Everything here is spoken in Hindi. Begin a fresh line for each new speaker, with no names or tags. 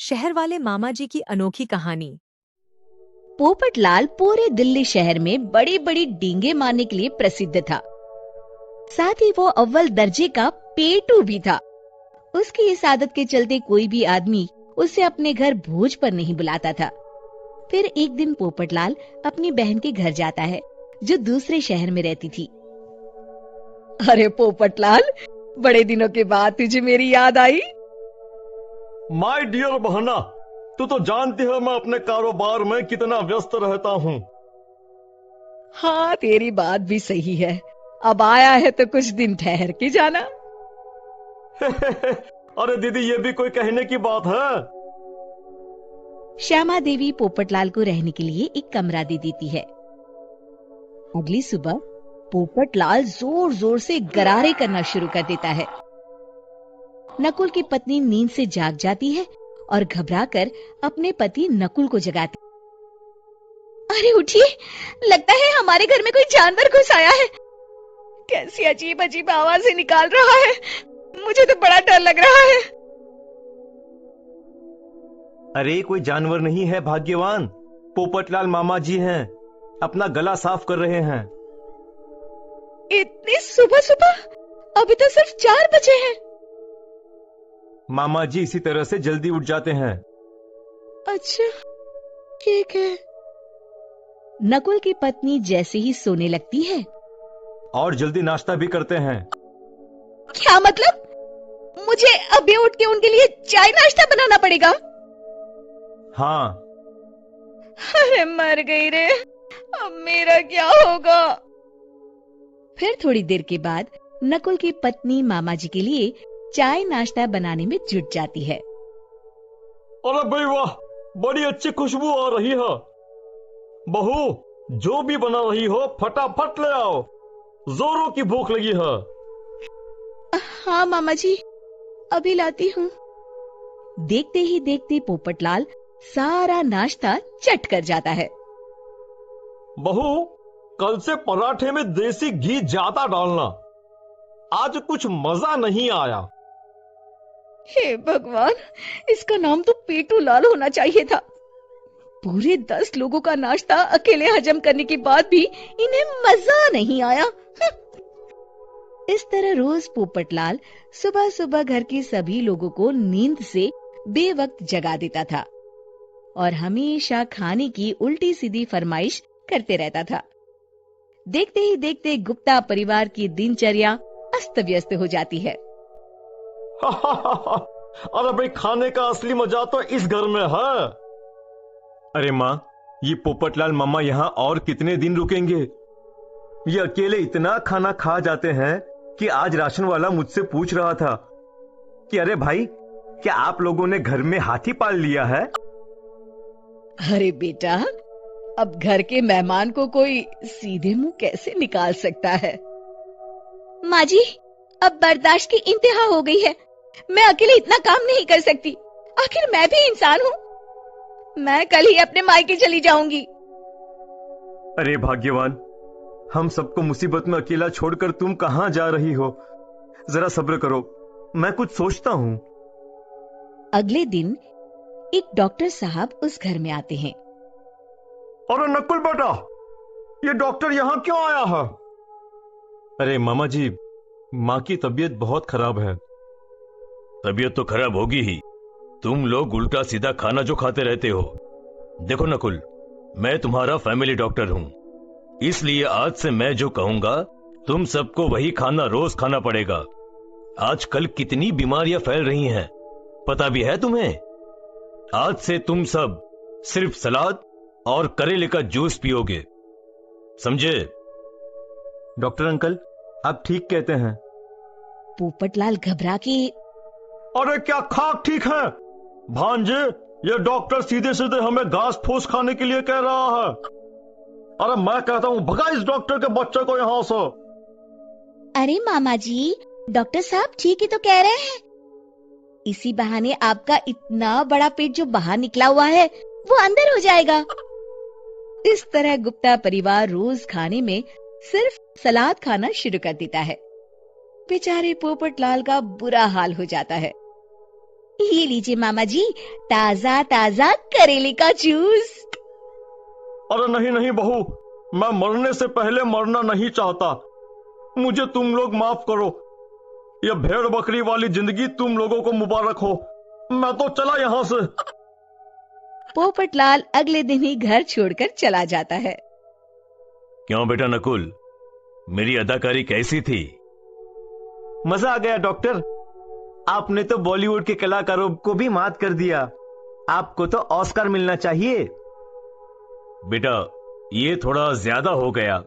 शहर वाले मामा जी की अनोखी कहानी।
पोपटलाल पूरे दिल्ली शहर में बड़ी बड़ी डींगे मारने के लिए प्रसिद्ध था। साथ ही वो अव्वल दर्जे का पेटू भी था। उसकी इस आदत के चलते कोई भी आदमी उसे अपने घर भोज पर नहीं बुलाता था। फिर एक दिन पोपटलाल अपनी बहन के घर जाता है, जो दूसरे शहर में रहती थी। अरे पोपटलाल, बड़े दिनों के बाद तुझे मेरी याद आई।
माय डियर बहना, तू तो जानती है मैं अपने कारोबार में कितना व्यस्त रहता हूँ।
हाँ, तेरी बात भी सही है। अब आया है तो कुछ दिन ठहर के जाना।
अरे दीदी, ये भी कोई कहने की बात है।
श्यामा देवी पोपटलाल को रहने के लिए एक कमरा दे देती है। अगली सुबह पोपटलाल जोर जोर से गरारे करना शुरू कर देता है। नकुल की पत्नी नींद से जाग जाती है और घबराकर अपने पति नकुल को जगाती। अरे उठिए, लगता है हमारे घर में कोई जानवर घुस आया है। कैसी अजीब अजीब आवाजें निकाल रहा है, मुझे तो बड़ा डर लग रहा है।
अरे कोई जानवर नहीं है भाग्यवान, पोपटलाल मामा जी हैं, अपना गला साफ कर रहे हैं।
इतनी सुबह सुबह? अभी तो सिर्फ 4 बजे हैं।
मामा जी इसी तरह से जल्दी उठ जाते हैं।
अच्छा, ठीक है। नकुल की पत्नी जैसे ही सोने लगती है
और जल्दी नाश्ता भी करते हैं।
क्या मतलब? मुझे अभी उठ के उनके लिए चाय नाश्ता बनाना पड़ेगा?
हाँ।
अरे मर गई रे, अब मेरा क्या होगा? फिर थोड़ी देर के बाद नकुल की पत्नी मामा जी के लिए चाय नाश्ता बनाने में जुट जाती है।
अरे भाई वाह, बड़ी अच्छी खुशबू आ रही है। बहू, जो भी बना रही हो फटाफट ले आओ, जोरों की भूख लगी है।
हाँ मामा जी, अभी लाती हूँ। देखते ही देखते पोपटलाल सारा नाश्ता चट कर जाता है।
बहू, कल से पराठे में देसी घी ज्यादा डालना, आज कुछ मजा नहीं आया।
हे भगवान, इसका नाम तो पेटू लाल होना चाहिए था। पूरे 10 लोगों का नाश्ता अकेले हजम करने के बाद भी इन्हें मजा नहीं आया। इस तरह रोज पोपटलाल सुबह सुबह घर के सभी लोगों को नींद से बेवक्त जगा देता था और हमेशा खाने की उल्टी सीधी फरमाइश करते रहता था। देखते ही देखते गुप्ता परिवार की दिनचर्या अस्त व्यस्त हो जाती है।
अरे भाई, खाने का असली मजा तो इस घर में है। अरे माँ, ये पोपटलाल मामा यहाँ और कितने दिन रुकेंगे? ये अकेले इतना खाना खा जाते हैं कि आज राशन वाला मुझसे पूछ रहा था कि अरे भाई, क्या आप लोगों ने घर में हाथी पाल लिया है?
अरे बेटा, अब घर के मेहमान को कोई सीधे मुंह कैसे निकाल सकता है? माँ जी, अब बर्दाश्त की इंतहा हो गई है। मैं अकेले इतना काम नहीं कर सकती। आखिर मैं भी इंसान हूँ। मैं कल ही अपने मायके चली जाऊंगी।
अरे भाग्यवान, हम सबको मुसीबत में अकेला छोड़कर तुम कहां जा रही हो? जरा सब्र करो, मैं कुछ सोचता हूँ।
अगले दिन एक डॉक्टर साहब उस घर में आते हैं।
अरे नकुल बेटा, ये डॉक्टर यहाँ क्यों आया है? अरे मामा जी, माँ की तबीयत बहुत खराब है। तबीयत तो खराब होगी ही, तुम लोग उल्टा सीधा खाना जो खाते रहते हो। देखो नकुल, मैं तुम्हारा फैमिली डॉक्टर हूं, इसलिए आज से मैं जो कहूंगा तुम सबको वही खाना रोज खाना पड़ेगा। आजकल कितनी बीमारियां फैल रही हैं, पता भी है तुम्हें? आज से तुम सब सिर्फ सलाद और करेले का जूस पियोगे, समझे? डॉक्टर अंकल, आप ठीक कहते हैं।
पोपटलाल घबरा के,
अरे क्या खाक ठीक है भांजे? ये डॉक्टर सीधे सीधे हमें घास फूस खाने के लिए कह रहा है। अरे मैं कहता हूं भगा इस डॉक्टर के बच्चे को यहां से।
अरे मामा जी, डॉक्टर साहब ठीक ही तो कह रहे हैं। इसी बहाने आपका इतना बड़ा पेट जो बाहर निकला हुआ है वो अंदर हो जाएगा। इस तरह गुप्ता परिवार रोज खाने में सिर्फ सलाद खाना शुरू कर देता है। बेचारे पोपटलाल का बुरा हाल हो जाता है। ये लीजिए मामा जी, ताजा ताजा करेले का जूस।
अरे नहीं नहीं बहू, मैं मरने से पहले मरना नहीं चाहता। मुझे तुम लोग माफ करो। यह भेड़ बकरी वाली जिंदगी तुम लोगों को मुबारक हो। मैं तो चला यहां से।
पोपटलाल अगले दिन ही घर छोड़कर चला जाता है।
क्यों बेटा नकुल, मेरी अदाकारी कैसी थी?
मजा आ गया डॉक्टर। आपने तो बॉलीवुड के कलाकारों को भी मात कर दिया। आपको तो ऑस्कर मिलना चाहिए।
बेटा, ये थोड़ा ज्यादा हो गया।